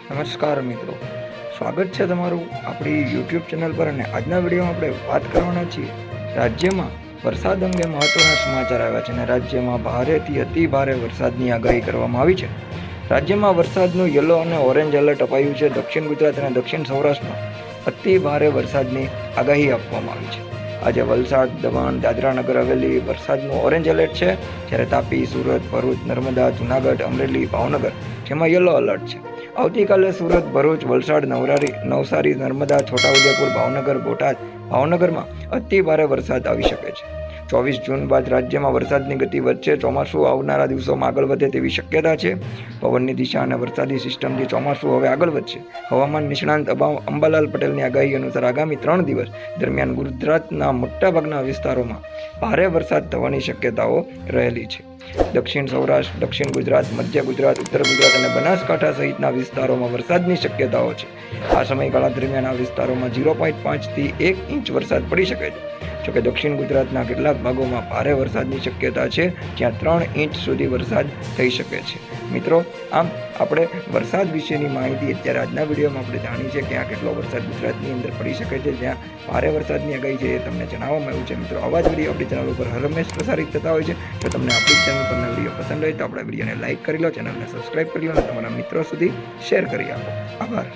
નમસ્કાર મિત્રો, સ્વાગત છે તમારું આપણી યુટ્યુબ ચેનલ પર. અને આજના વિડીયોમાં આપણે વાત કરવાના છીએ રાજ્યમાં વરસાદ અંગે મહત્વના સમાચાર આવ્યા છે. અને રાજ્યમાં ભારેથી અતિ ભારે વરસાદની આગાહી કરવામાં આવી છે. રાજ્યમાં વરસાદનું યલો અને ઓરેન્જ એલર્ટ અપાયું છે. દક્ષિણ ગુજરાત અને દક્ષિણ સૌરાષ્ટ્રમાં અતિ ભારે વરસાદની આગાહી આપવામાં આવી છે. આજે વલસાડ, દમણ, દાદરા નગર હવેલી વરસાદનું ઓરેન્જ એલર્ટ છે, જ્યારે તાપી, સુરત, ભરૂચ, નર્મદા, જૂનાગઢ, અમરેલી, ભાવનગર જેમાં યલો એલર્ટ છે. આવતીકાલે સુરત, ભરૂચ, વલસાડ, નવસારી, નર્મદા, છોટાઉદેપુર, ભાવનગર, બોટાદ, ભાવનગરમાં અતિ ભારે વરસાદ આવી શકે છે. 24 જૂન બાદ રાજ્યમાં વરસાદની ગતિ વધશે. ચોમાસું આવનારા દિવસોમાં આગળ વધે તેવી શક્યતા છે. પવનની દિશા અને વરસાદી સિસ્ટમથી ચોમાસું હવે આગળ વધશે. હવામાન નિષ્ણાંત અંબાલાલ પટેલની આગાહી અનુસાર આગામી 3 દિવસ દરમિયાન ગુજરાતના મોટાભાગના વિસ્તારોમાં ભારે વરસાદ થવાની શક્યતાઓ રહેલી છે. દક્ષિણ સૌરાષ્ટ્ર, દક્ષિણ ગુજરાત, મધ્ય ગુજરાત, ઉત્તર ગુજરાત અને બનાસકાંઠા સહિતના વિસ્તારોમાં વરસાદની શક્યતાઓ છે. આ સમયગાળા દરમિયાન આ વિસ્તારોમાં 0.5 થી 1 ઇંચ વરસાદ પડી શકે છે. જોકે દક્ષિણ ગુજરાતના કેટલાક ભાગોમાં ભારે વરસાદની શક્યતા છે, જ્યાં 3 ઇંચ સુધી વરસાદ થઈ શકે છે. મિત્રો, આમ આપણે વરસાદ વિશેની માહિતી અત્યારે આજના વિડીયોમાં આપણે જાણી છે કે આ કેટલો વરસાદ ગુજરાતની અંદર પડી શકે છે, જ્યાં ભારે વરસાદની આગાહી છે એ તમને જણાવવામાં આવ્યું છે. મિત્રો, આવા જ વિડીયો આપણી ચેનલ ઉપર હરમેશ પ્રસારિત થતા હોય છે. જો તમને આપણી ચેનલ પરના વિડીયો પસંદ હોય તો આપણા વિડીયોને લાઇક કરી લો, ચેનલને સબસ્ક્રાઇબ કરી લો અને તમારા મિત્રો સુધી શેર કરી આપો. આભાર.